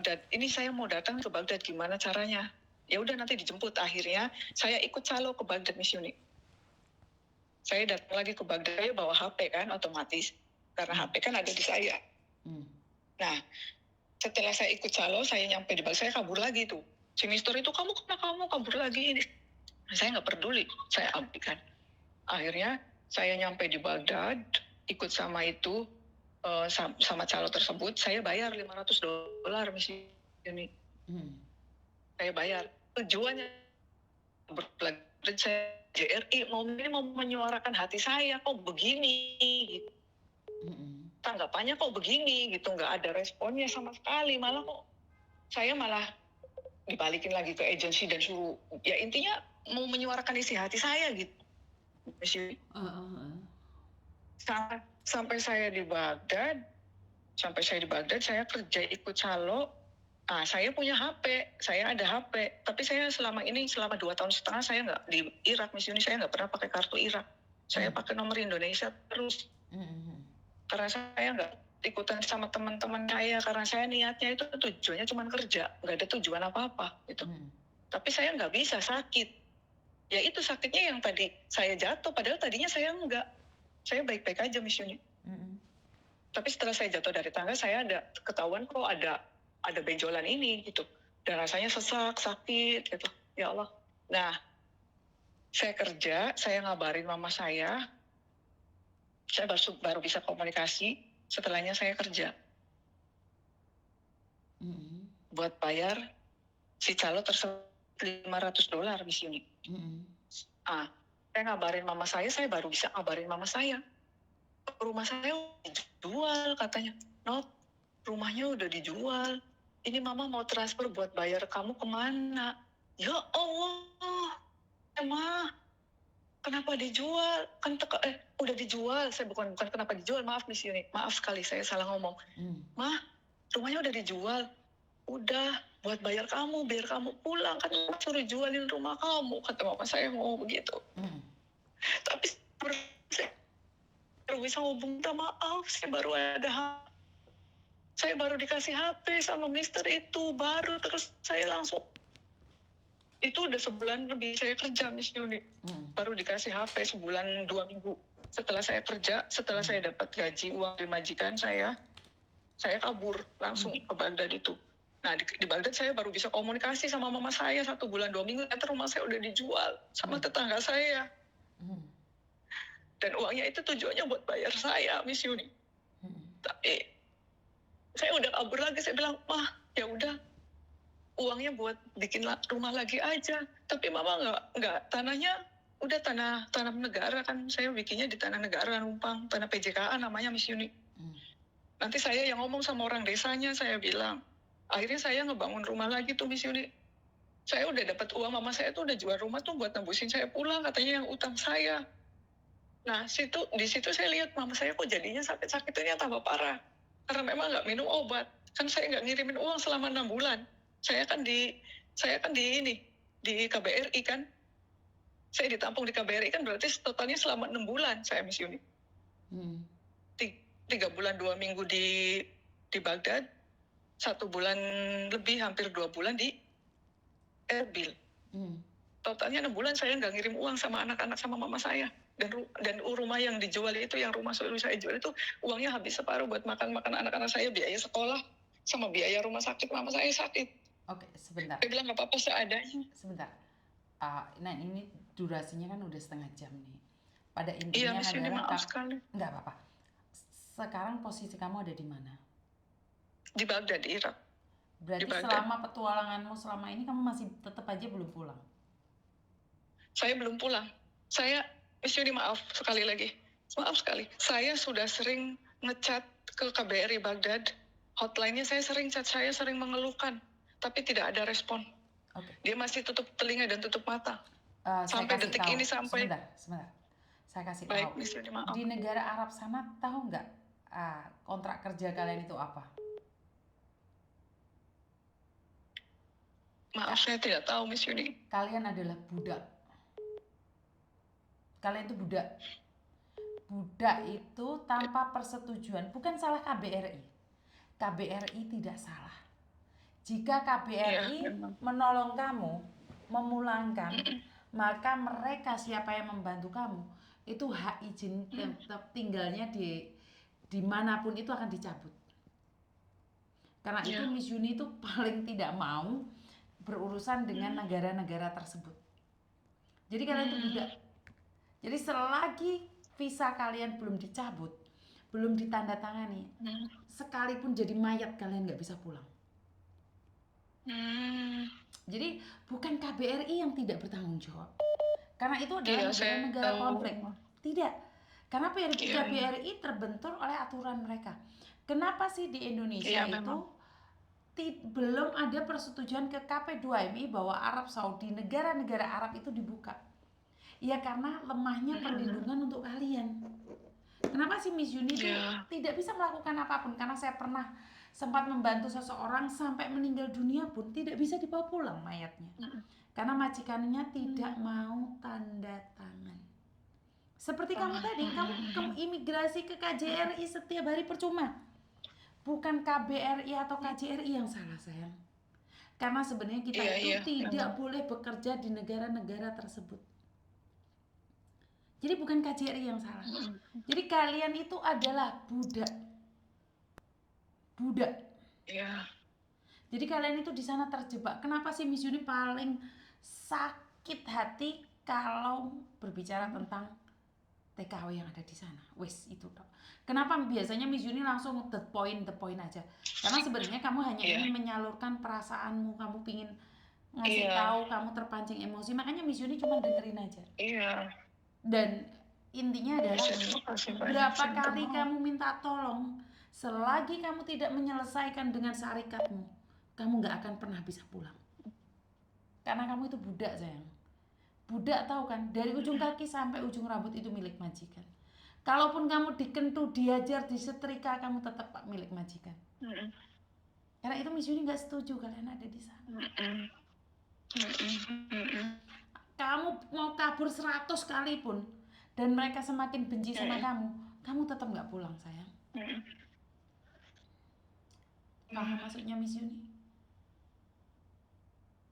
Baghdad. Ini saya mau datang ke Baghdad, gimana caranya? Ya udah nanti dijemput. Akhirnya saya ikut calo ke Baghdad, Miss Yuni. Saya datang lagi ke Baghdad, saya bawa HP kan otomatis. Karena HP kan ada di saya. Nah, setelah saya ikut calo, saya nyampe di Baghdad, saya kabur lagi tuh. Si Mister itu, kamu kabur lagi? Saya nggak peduli, saya abaikan. Akhirnya saya nyampe di Baghdad, ikut sama itu, sama calo tersebut, saya bayar $500, Miss Yuni. Saya bayar. Tujuannya berpelajaran saya JRI, mau menyuarakan hati saya, kok begini gitu. Tanggapannya kok begini gitu, nggak ada responnya sama sekali, malah kok saya malah dibalikin lagi ke agensi dan suruh, ya intinya mau menyuarakan isi hati saya gitu. Sampai saya di Baghdad, saya kerja ikut calo. Saya punya HP, saya ada HP, tapi saya selama 2,5 tahun saya nggak di Irak, Miss Yuni, saya nggak pernah pakai kartu Irak. Saya pakai nomor Indonesia terus. Karena saya nggak ikutan sama teman-teman saya, karena saya niatnya itu tujuannya cuma kerja, nggak ada tujuan apa-apa gitu. Tapi saya nggak bisa, sakit. Ya itu sakitnya yang tadi saya jatuh, padahal tadinya saya enggak. Saya baik-baik aja, Miss Yuni. Tapi setelah saya jatuh dari tangga, saya ada ketahuan kok ada benjolan ini gitu. Dan rasanya sesak, sakit gitu. Ya Allah. Nah, saya kerja, saya ngabarin mama saya baru bisa komunikasi, setelahnya saya kerja. Buat bayar si calo tersebut $500, Miss Yuni. Saya ngabarin mama saya baru bisa ngabarin mama saya. Rumah saya udah dijual katanya. Not, rumahnya udah dijual. Ini mama mau transfer buat bayar kamu kemana? Ya Allah, Ma, kenapa dijual? Kan udah dijual. Saya bukan kenapa dijual, maaf Miss Yuni. Maaf sekali saya salah ngomong. Ma, rumahnya udah dijual. Udah buat bayar kamu, biar kamu pulang. Kan suruh jualin rumah kamu, kata mama saya mau begitu. Tapi saya baru bisa ngomong, minta maaf, saya baru dikasih HP sama Mister itu, baru terus saya langsung, itu udah sebulan lebih saya kerja, Miss Yuni. Baru dikasih HP sebulan 2 minggu. Setelah saya kerja, setelah saya dapat gaji, uang dari majikan saya kabur langsung ke Baghdad itu. Nah, di Baghdad saya baru bisa komunikasi sama mama saya 1 bulan 2 minggu, ternyata rumah saya udah dijual sama tetangga saya. Dan uangnya itu tujuannya buat bayar saya, Miss Yuni. Tapi saya udah kabur lagi, saya bilang, Mah, ya udah, uangnya buat bikin rumah lagi aja. Tapi mama nggak, tanahnya udah tanah negara kan, saya bikinnya di tanah negara, numpang tanah PJKA namanya, Miss Yuni. Nanti saya yang ngomong sama orang desanya, saya bilang, akhirnya saya ngebangun rumah lagi tuh, Miss Yuni. Saya udah dapat uang, mama saya tuh udah jual rumah tuh buat nembusin saya pulang, katanya yang utang saya. Nah, di situ saya lihat mama saya kok jadinya sakit-sakitnya tambah parah. Karena memang nggak minum obat. Kan saya nggak ngirimin uang selama 6 bulan. Saya kan di KBRI kan. Saya ditampung di KBRI kan, berarti totalnya selama 6 bulan saya, Miss Yuni. 3 bulan 2 minggu di Baghdad, 1 bulan lebih, hampir 2 bulan di Erbil. Totalnya 6 bulan saya nggak ngirim uang sama anak-anak sama mama saya. Dan rumah yang dijual itu, yang rumah suruh saya jual itu, uangnya habis separuh buat makan anak-anak saya, biaya sekolah, sama biaya rumah sakit, mama saya sakit. Oke, sebentar. Dia bilang nggak apa-apa seadanya. Sebentar. Nah, ini durasinya kan udah setengah jam nih. Pada intinya Miss Yuni, adalah maaf sekali. Nggak apa-apa. Sekarang posisi kamu ada di mana? Di Baghdad, di Irak. Berarti selama petualanganmu selama ini kamu masih tetap aja belum pulang? Saya belum pulang. Miss Yuni, maaf sekali lagi. Maaf sekali. Saya sudah sering ngechat ke KBRI Baghdad. Hotline-nya saya sering chat, saya sering mengeluhkan. Tapi tidak ada respon. Dia masih tutup telinga dan tutup mata. Sampai detik ini sampai... Sebentar. Saya kasih Baik, tahu. Miss Yuni, maaf. Di negara Arab sana tahu nggak kontrak kerja kalian itu apa? Maaf, saya tidak tahu, Miss Yuni. Kalian adalah budak. Kalian itu budak. Budak itu tanpa persetujuan. Bukan salah KBRI. KBRI tidak salah. Jika Iya, KBRI memang. menolong kamu, memulangkan, Mm-mm. maka mereka siapa yang membantu kamu, itu hak izin Mm. tinggalnya di dimanapun itu akan dicabut. Karena itu Iya. Miss Yuni itu paling tidak mau berurusan dengan Mm. negara-negara tersebut. Jadi kalian itu Mm. budak. Jadi selagi visa kalian belum dicabut, belum ditandatangani, Mm. sekalipun jadi mayat kalian nggak bisa pulang. Mm. Jadi bukan KBRI yang tidak bertanggung jawab. Karena itu adalah Iya, saya negara-negara tahu. konflik. Tidak. Karena Iya, iya. KBRI terbentur oleh aturan mereka. Kenapa sih di Indonesia Iya, itu memang. belum ada persetujuan ke KP2MI bahwa Arab Saudi, negara-negara Arab itu dibuka? Ya karena lemahnya Mm-mm. perlindungan untuk kalian. Kenapa sih Miss Yuni itu Iya. tidak bisa melakukan apapun? Karena saya pernah sempat membantu seseorang sampai meninggal dunia pun tidak bisa dibawa pulang mayatnya. Mm. Karena majikannya tidak Mm. mau tanda tangan. Seperti kamu Ah, tadi, kamu ke mm. imigrasi ke Mm. KJRI setiap hari percuma. Bukan KBRI atau KJRI yang salah sayang. Karena sebenarnya kita Iya, itu iya, tidak memang. boleh bekerja di negara-negara tersebut. Jadi bukan KJRI yang salah. Mm. Jadi kalian itu adalah budak. Budak. Iya. Jadi kalian itu di sana terjebak. Kenapa sih Miss Yuni paling sakit hati kalau berbicara tentang TKW yang ada di sana? Wes itu dok. Kenapa biasanya Miss Yuni langsung the point aja? Karena sebenarnya kamu hanya Iya. ingin menyalurkan perasaanmu, kamu pingin ngasih Iya. tahu, kamu terpancing emosi, makanya Miss Yuni cuma dengerin aja. Iya. Dan intinya adalah Terima kasih banyak. berapa Saya minta kali maaf. kamu minta tolong, selagi kamu tidak menyelesaikan dengan syarikatmu, kamu nggak akan pernah bisa pulang. Karena kamu itu budak sayang. Budak tahu kan, dari ujung kaki sampai ujung rambut itu milik majikan. Kalaupun kamu dikentu, diajar, disetrika, kamu tetap milik majikan. Mm. Karena itu Miss Yuni nggak setuju kalian ada di sana. Mm. Mm. Mm. Kamu mau kabur 100 kali pun, dan mereka semakin benci sama kamu tetap nggak pulang sayang. Mm. Paham maksudnya Miss Yuni?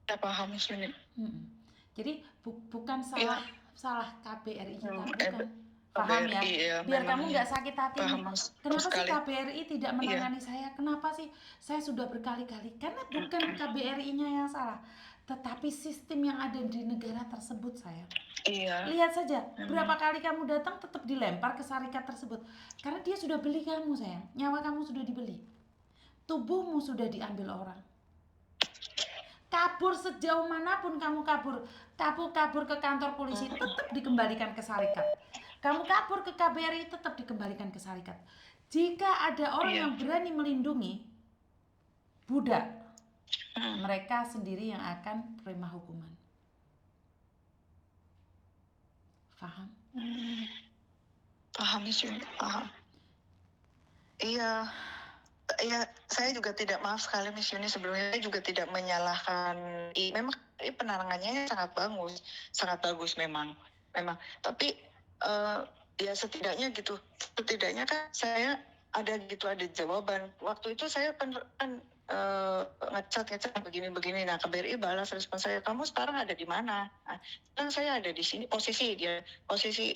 Saya paham, Miss Yuni. Jadi bukan Iya. salah KBRI kita, Mm. bukan. Paham ya? KBRI, ya, Biar kamu memang ya. nggak sakit hati nih. Paham, Mas. Kenapa sih Sekali. KBRI tidak Iya. menangani saya? Kenapa sih saya sudah berkali-kali? Karena bukan KBRI-nya yang salah, tetapi sistem yang ada di negara tersebut sayang. Iya. Lihat saja, berapa kali kamu datang tetap dilempar ke syarikat tersebut. Karena dia sudah beli kamu sayang, nyawa kamu sudah dibeli. Tubuhmu sudah diambil orang. Kabur sejauh manapun kamu kabur ke kantor polisi tetap dikembalikan ke syarikat. Kamu kabur ke KBRI tetap dikembalikan ke syarikat. Jika ada orang yang berani melindungi budak, mereka sendiri yang akan terima hukuman. Paham? Paham, Miss Yuni, paham. Iya. Ya, saya juga tidak, maaf sekali Miss Yuni, sebelumnya saya juga tidak menyalahkan. Memang penanganannya sangat bagus memang. Tapi ya setidaknya gitu, setidaknya kan saya ada jawaban. Waktu itu saya kan ngechat begini. Nah, KBRI balas respon saya, kamu sekarang ada di mana? Nah, sekarang saya ada di sini. Posisi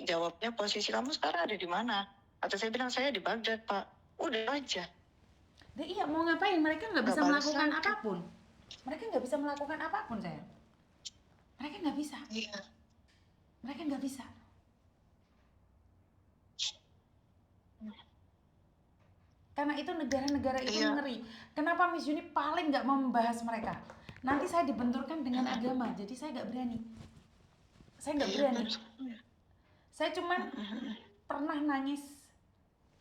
jawabnya, posisi kamu sekarang ada di mana? Atau saya bilang saya di Baghdad, Pak. Udah aja. Iya, mau ngapain? Mereka nggak bisa melakukan apapun. Mereka nggak bisa melakukan apapun, sayang. Mereka nggak bisa. Iya. Mereka nggak bisa. Karena itu negara-negara itu ngeri. Kenapa Miss Yuni paling nggak mau membahas mereka? Nanti saya dibenturkan dengan agama, jadi saya nggak berani. Saya nggak berani. Saya cuman pernah nangis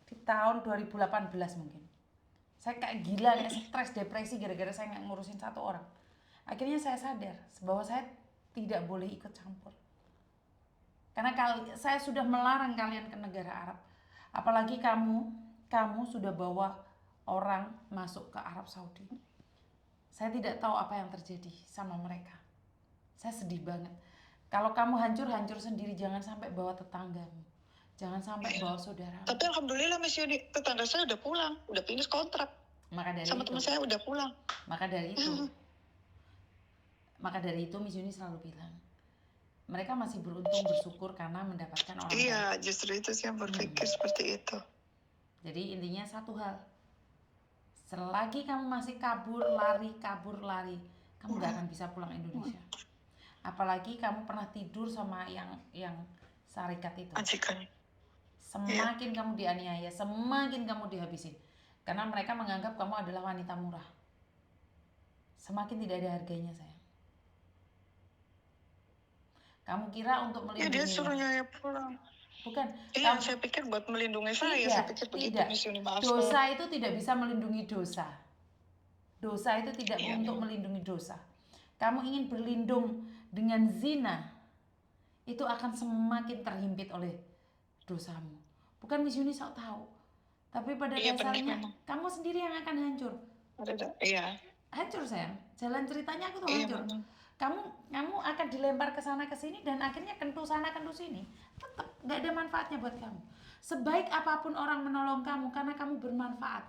di tahun 2018 mungkin. Saya kayak gila, kayak stres, depresi gara-gara saya nggak ngurusin satu orang. Akhirnya saya sadar bahwa saya tidak boleh ikut campur. Karena saya sudah melarang kalian ke negara Arab. Apalagi kamu sudah bawa orang masuk ke Arab Saudi. Saya tidak tahu apa yang terjadi sama mereka. Saya sedih banget. Kalau kamu hancur sendiri, jangan sampai bawa tetanggamu. Jangan sampai bawa saudara. Tapi alhamdulillah Miss Yuni, tetangga saya udah pulang, udah finish kontrak. Maka dari Sama itu, teman saya udah pulang. maka dari itu Miss Yuni selalu bilang, mereka masih beruntung bersyukur karena mendapatkan orang Iya, baik. justru itu sih yang berpikir seperti itu. Jadi intinya satu hal, selagi kamu masih kabur lari, kamu nggak akan bisa pulang Indonesia. Apalagi kamu pernah tidur sama yang syarikat itu. Majikan. Semakin kamu dianiaya, semakin kamu dihabisin. Karena mereka menganggap kamu adalah wanita murah. Semakin tidak ada harganya, sayang. Kamu kira untuk Ya dia melindungi suruhnya ya pulang. Bukan. Iya, saya pikir buat melindungi saya. Saya pikir begitu, Tidak. Miss Yuni. Maaf. Dosa itu tidak bisa melindungi dosa. Dosa itu tidak Iya, untuk memang. melindungi dosa. Kamu ingin berlindung dengan zina, itu akan semakin terhimpit oleh dosamu. Bukan Miss Yuni sok tahu, tapi pada Iya, benar, dasarnya memang. kamu sendiri yang akan hancur. Iya. Hancur, sayang. Jalan ceritanya aku tuh Iya, hancur. memang. Kamu akan dilempar ke sana ke sini dan akhirnya kentu sana kentu sini. Tetap nggak ada manfaatnya buat kamu. Sebaik apapun orang menolong kamu karena kamu bermanfaat.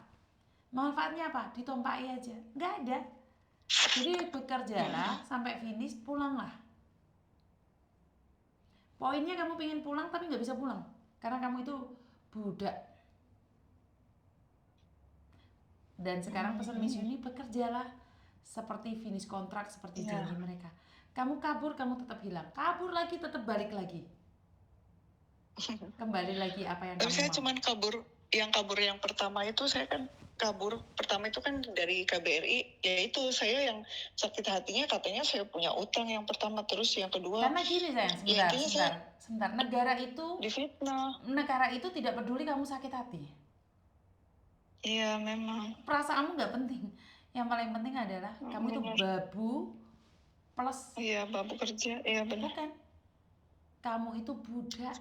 Manfaatnya apa? Ditompaki aja. Nggak ada. Jadi bekerjalah sampai finish, pulanglah. Poinnya kamu pengen pulang tapi nggak bisa pulang karena kamu itu budak. Dan sekarang pesan Miss Yuni, bekerjalah seperti finish kontrak, seperti janji mereka. Kamu kabur, kamu tetap hilang. Kabur lagi, tetap balik lagi. Kembali lagi apa yang Tapi kamu saya mau. cuman kabur yang pertama itu, saya kan kabur pertama itu kan dari KBRI, yaitu saya yang sakit hatinya katanya saya punya utang yang pertama, terus yang kedua. Karena gini sayang, sebentar. Negara itu tidak peduli kamu sakit hati. Iya, memang. Perasaanmu nggak penting. Yang paling penting adalah kamu itu babu plus. Iya, babu kerja. Iya, benar. Bukan. Kamu itu budak.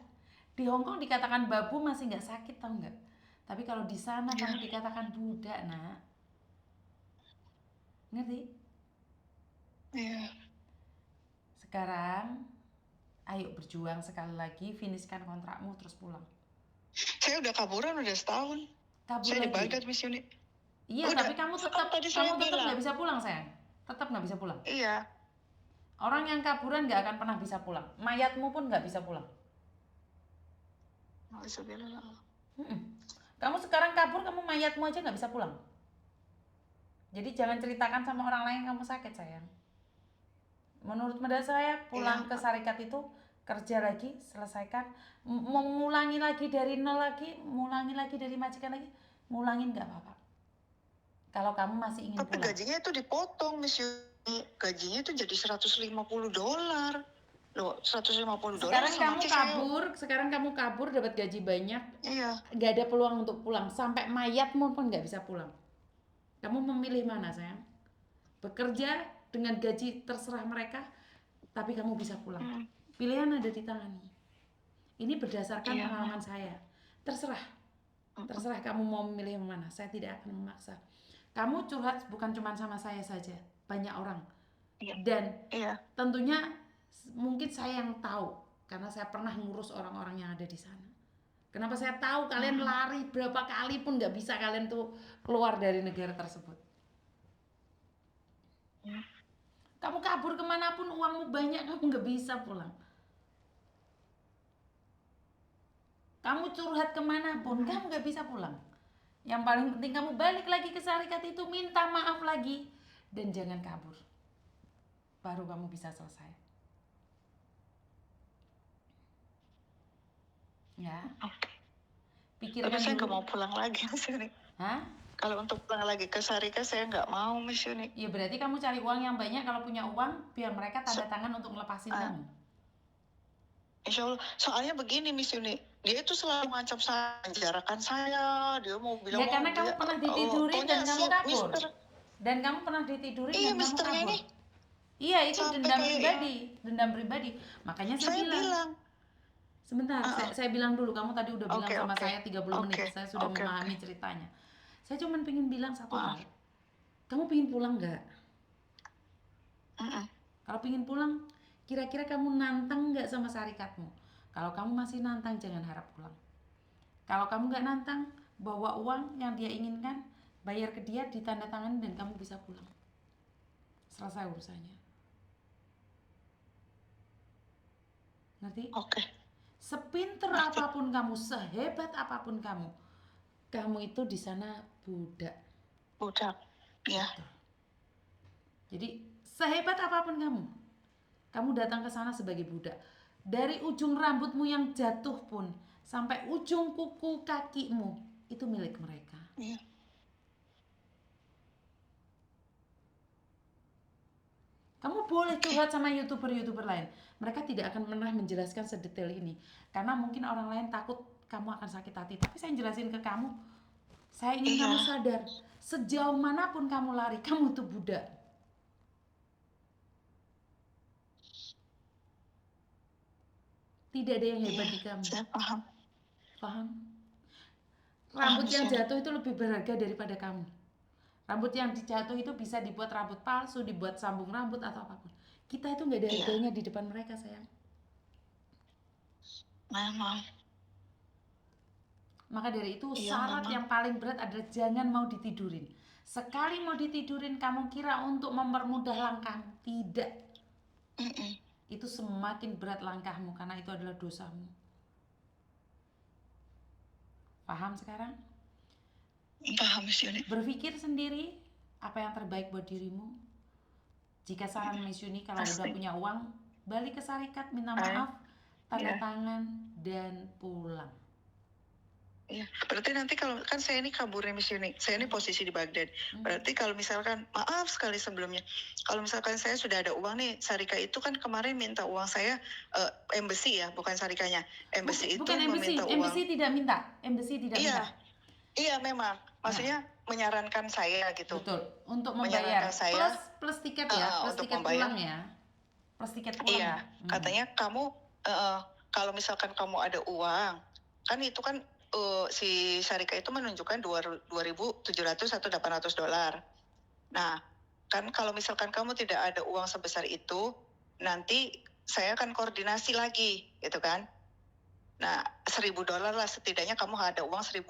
Di Hongkong dikatakan babu masih nggak sakit, tau nggak? Tapi kalau di sana kamu dikatakan budak, nak. Ngerti? Iya. Sekarang, ayo berjuang sekali lagi, finishkan kontrakmu terus pulang. Saya udah kaburan udah setahun. Kabur Saya lagi. di Baghdad, Miss Yuni. Iya, Udah. tapi kamu tetap nggak bisa pulang, sayang. Tetap nggak bisa pulang. Iya. Orang yang kaburan nggak akan pernah bisa pulang. Mayatmu pun nggak bisa pulang. Kamu sekarang kabur, kamu mayatmu aja nggak bisa pulang. Jadi jangan ceritakan sama orang lain kamu sakit, sayang. Menurut modal saya, pulang ke syarikat itu kerja lagi, selesaikan, mengulangi lagi dari nol lagi, mengulangi lagi dari majikan lagi, ngulangin nggak apa-apa. Kalau kamu masih ingin Tapi pulang. Tapi gajinya itu dipotong, Miss Yuni. Gajinya itu jadi $150. Loh, $150. Sekarang kamu kabur dapat gaji banyak. Iya. Nggak ada peluang untuk pulang. Sampai mayatmu pun nggak bisa pulang. Kamu memilih mana, sayang? Bekerja dengan gaji terserah mereka, tapi kamu bisa pulang. Pilihan ada di tanganmu. Ini berdasarkan pengalaman saya. Terserah kamu mau memilih yang mana. Saya tidak akan memaksa. Kamu curhat bukan cuma sama saya saja, banyak orang. Dan tentunya mungkin saya yang tahu, karena saya pernah ngurus orang-orang yang ada di sana. Kenapa saya tahu kalian lari berapa kali pun nggak bisa kalian tuh keluar dari negara tersebut. Kamu kabur kemanapun, uangmu banyak, kamu nggak bisa pulang. Kamu curhat kemanapun, kamu nggak bisa pulang. Yang paling penting kamu balik lagi ke syarikat itu, minta maaf lagi, dan jangan kabur. Baru kamu bisa selesai. Ya. Pikirkan Tapi saya dulu. nggak mau pulang lagi, Miss Yuni. Hah? Kalau untuk pulang lagi ke syarikat saya nggak mau, Miss Yuni. Ya berarti kamu cari uang yang banyak. Kalau punya uang, biar mereka tanda tangan untuk ngelepasin kamu. Insya Allah. Soalnya begini, Miss Yuni, dia itu selalu mengancam saya, menjarakan saya. Dia mau bilang, ya karena kamu pernah ditidurin dan kamu kabur. Dan kamu pernah ditidurin dan kamu kabur. Iya, itu dendam pribadi. Makanya saya bilang. Sebentar, saya bilang dulu. Kamu tadi udah bilang sama saya 30 menit. Saya sudah memahami ceritanya. Saya cuma pengen bilang satu hal. Kamu pengen pulang nggak? Kalau pengen pulang, kira-kira kamu nantang nggak sama syarikatmu? Kalau kamu masih nantang, jangan harap pulang. Kalau kamu nggak nantang, bawa uang yang dia inginkan bayar ke dia, ditandatangani dan kamu bisa pulang. Selesai urusannya. Ngerti? Oke. Sepinter Ngerti. apapun kamu, sehebat apapun kamu itu di sana budak. Budak. Ya. Betul. Jadi sehebat apapun kamu datang ke sana sebagai budak. Dari ujung rambutmu yang jatuh pun sampai ujung kuku kakimu itu milik mereka. Iya. Kamu boleh curhat sama youtuber lain. Mereka tidak akan pernah menjelaskan sedetail ini. Karena mungkin orang lain takut kamu akan sakit hati. Tapi saya jelasin ke kamu. Saya ingin kamu sadar. Sejauh manapun kamu lari, kamu tuh budak. Tidak ada yang hebat di kamu. Saya paham. Paham? Rambut yang jatuh itu lebih berharga daripada kamu. Rambut yang dijatuh itu bisa dibuat rambut palsu, dibuat sambung rambut atau apapun. Kita itu nggak ada harganya di depan mereka, sayang. Memang. Maka dari itu syarat yang paling berat adalah jangan mau ditidurin. Sekali mau ditidurin kamu kira untuk mempermudah langkahmu. Tidak. Itu semakin berat langkahmu karena itu adalah dosamu. Paham sekarang? Paham, Miss Yuni. Berpikir sendiri apa yang terbaik buat dirimu. Jika saran Miss Yuni kalau udah punya uang, balik ke syarikat, minta maaf, tanda tangan, dan pulang. Iya, berarti nanti kalau kan saya ini kaburnya Miss Yuni, saya ini posisi di Baghdad. Berarti kalau misalkan, maaf sekali sebelumnya, kalau misalkan saya sudah ada uang nih, Sarika itu kan kemarin minta uang saya, embassy ya, bukan Sarikanya. Embassy itu bukan meminta uang. Embassy tidak minta. Embassy tidak minta. Iya memang, maksudnya menyarankan saya gitu. Betul, untuk membayar saya, plus tiket ya, plus tiket pulang ya. Plus tiket pulang. Iya, katanya kamu kalau misalkan kamu ada uang, kan itu kan si Sarika itu menunjukkan 2.700 atau $800. Nah, kan kalau misalkan kamu tidak ada uang sebesar itu, nanti saya akan koordinasi lagi, gitu kan? Nah, $1.000 lah setidaknya kamu ada uang $1.000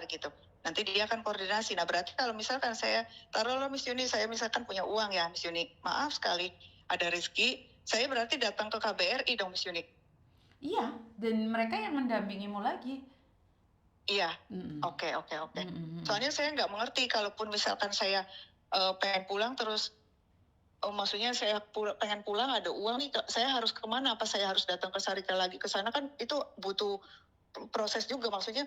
gitu. Nanti dia akan koordinasi. Nah, berarti kalau misalkan saya taruhlah Miss Yuni, saya misalkan punya uang ya Miss Yuni, maaf sekali ada rezeki, saya berarti datang ke KBRI dong Miss Yuni. Iya, dan mereka yang mendampingimu lagi. Iya, oke. Soalnya saya nggak mengerti kalaupun misalkan saya pengen pulang terus, maksudnya saya pengen pulang ada uang nih, saya harus kemana? Apa saya harus datang ke Sarika lagi ke sana? Kan itu butuh proses juga, maksudnya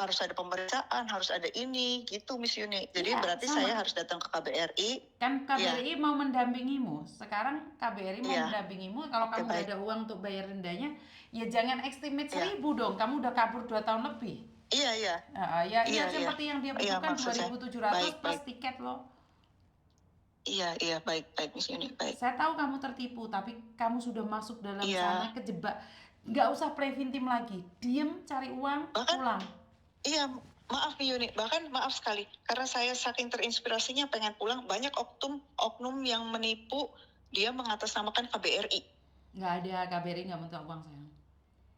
harus ada pemeriksaan, harus ada ini gitu Miss Yuni. Jadi berarti saya harus datang ke KBRI. Kan KBRI mau mendampingimu. Sekarang KBRI mau mendampingimu. Kalau kamu nggak ada uang untuk bayar dendanya, ya jangan estimate 1.000 dong. Kamu udah kabur 2 tahun lebih. Iya. Seperti yang dia butuhkan 2.700 plus tiket loh. Iya, baik Miss Yuni, baik. Saya tahu kamu tertipu, tapi kamu sudah masuk dalam sana, kejebak. Nggak usah play victim lagi. Diem, cari uang, pulang. Iya, maaf Miss Yuni, bahkan maaf sekali. Karena saya saking terinspirasinya pengen pulang, banyak oknum yang menipu, dia mengatasnamakan KBRI. Nggak ada, KBRI nggak minta uang, sayang.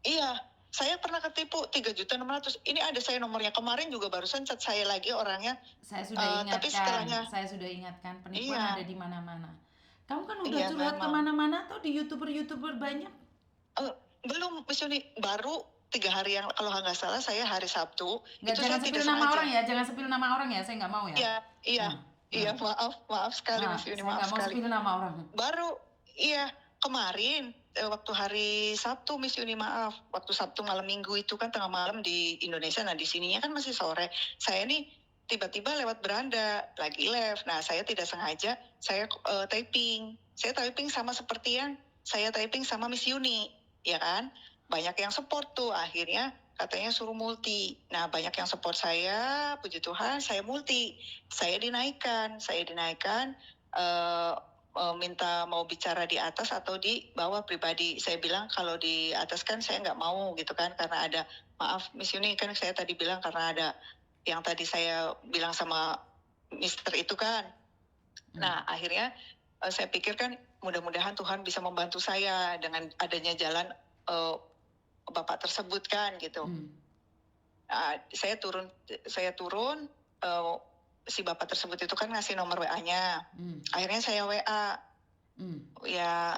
Iya, saya pernah ketipu 3.600.000. Ini ada saya nomornya. Kemarin juga barusan chat saya lagi orangnya. Saya sudah ingatkan. Tapi setelahnya, saya sudah ingatkan penipuan ada di mana-mana. Kamu kan udah curhat kemana-mana tuh di youtuber banyak. Belum, Miss Yuni, baru 3 hari yang kalau nggak salah saya hari Sabtu. Jangan sepil nama orang ya, jangan sepil nama orang ya, saya nggak mau ya. Iya, maaf sekali Miss Yuni, maaf sekali. Saya nggak mau sepil nama orang. Baru, kemarin waktu hari Sabtu Miss Yuni, maaf, waktu Sabtu malam Minggu itu kan tengah malam di Indonesia, nah di sininya kan masih sore. Saya nih tiba-tiba lewat beranda lagi live. Nah saya tidak sengaja saya typing sama seperti yang saya typing sama Miss Yuni, ya kan? Banyak yang support tuh, akhirnya katanya suruh multi. Nah banyak yang support saya, puji Tuhan saya multi, saya dinaikkan. Minta mau bicara di atas atau di bawah pribadi. Saya bilang kalau di atas kan saya nggak mau gitu kan, karena ada, maaf Miss Yuni, kan saya tadi bilang karena ada yang tadi saya bilang sama Mister itu kan. Nah akhirnya saya pikir kan mudah-mudahan Tuhan bisa membantu saya dengan adanya jalan Bapak tersebut kan gitu. Saya turun si bapak tersebut itu kan ngasih nomor WA-nya. Akhirnya saya WA. Ya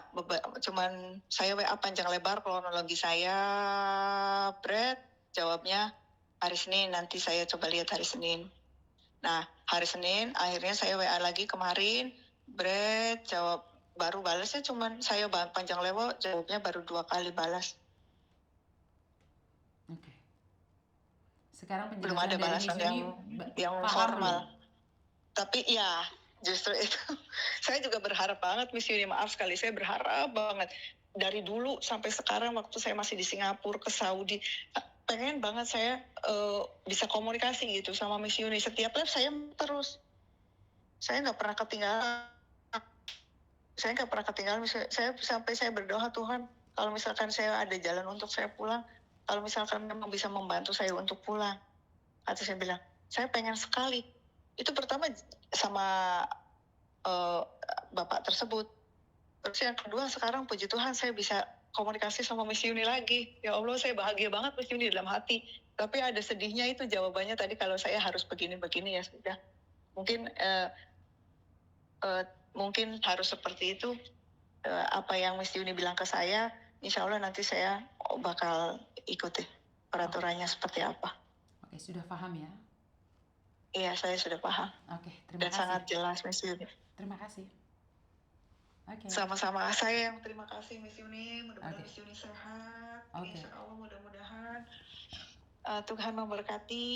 cuman saya WA panjang lebar kronologi saya, Brad, jawabnya hari Senin, nanti saya coba lihat hari Senin. Nah, hari Senin akhirnya saya WA lagi kemarin, Brad, jawab baru balasnya cuman saya panjang lebar, jawabnya baru 2 kali balas. Oke. Sekarang Belum penjelasan ada dari balasan Miss Yuni yang paham formal. belum? Tapi ya justru itu saya juga berharap banget Miss Yuni, maaf sekali, saya berharap banget dari dulu sampai sekarang waktu saya masih di Singapura ke Saudi, pengen banget saya bisa komunikasi gitu sama Miss Yuni. Setiap live saya terus, saya nggak pernah ketinggalan. Saya nggak pernah ketinggalan. Saya sampai saya berdoa, Tuhan, kalau misalkan saya ada jalan untuk saya pulang, kalau misalkan memang bisa membantu saya untuk pulang, atau saya bilang saya pengen sekali. Itu pertama sama bapak tersebut. Terus yang kedua, sekarang puji Tuhan saya bisa komunikasi sama Miss Yuni lagi. Ya Allah, saya bahagia banget Miss Yuni dalam hati. Tapi ada sedihnya itu jawabannya tadi, kalau saya harus begini-begini ya sudah. Mungkin mungkin harus seperti itu. Apa yang Miss Yuni bilang ke saya, insya Allah nanti saya bakal ikuti peraturannya seperti apa. Oke, sudah paham ya? Iya, saya sudah paham. Oke, terima kasih. Sangat jelas Miss Yuni. Terima kasih. Oke. Sama-sama, saya yang terima kasih Miss Yuni. Mudah-mudahan Miss Yuni sehat. Insya Allah mudah-mudahan Tuhan memberkati.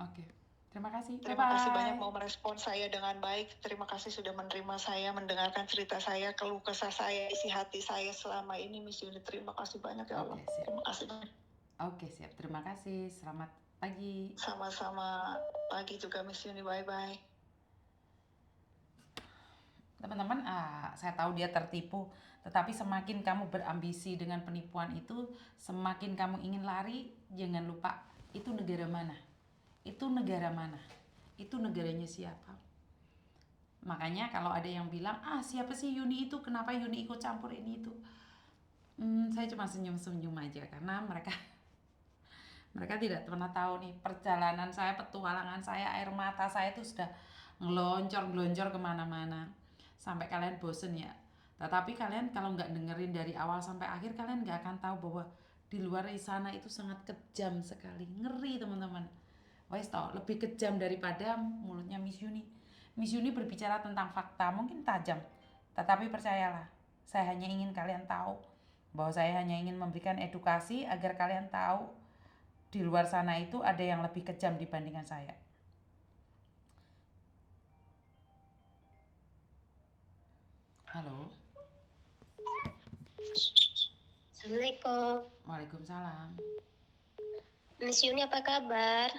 Oke. Terima kasih. Terima kasih banyak mau merespon saya dengan baik. Terima kasih sudah menerima saya, mendengarkan cerita saya, keluh kesah saya, isi hati saya selama ini Miss Yuni. Terima kasih banyak ya Allah. Terima kasih banyak. Oke, siap. Terima kasih. Selamat pagi. Sama-sama, pagi juga Miss Yuni. Bye-bye. Teman-teman, saya tahu dia tertipu, tetapi semakin kamu berambisi dengan penipuan itu, semakin kamu ingin lari. Jangan lupa, itu negara mana? Itu negara mana? Itu negaranya siapa? Makanya kalau ada yang bilang, siapa sih Yuni itu? Kenapa Yuni ikut campur ini itu? Saya cuma senyum-senyum aja, karena mereka tidak pernah tahu nih perjalanan saya, petualangan saya, air mata saya itu sudah ngelonjor kemana-mana sampai kalian bosen ya. Tetapi kalian kalau nggak dengerin dari awal sampai akhir, kalian nggak akan tahu bahwa di luar sana itu sangat kejam sekali, ngeri teman-teman. Wes tau, lebih kejam daripada mulutnya Miss Yuni. Miss Yuni berbicara tentang fakta, mungkin tajam, tetapi percayalah, saya hanya ingin kalian tahu bahwa saya hanya ingin memberikan edukasi agar kalian tahu di luar sana itu ada yang lebih kejam dibandingkan saya. Halo. Assalamualaikum. Waalaikumsalam. Miss Yuni apa kabar?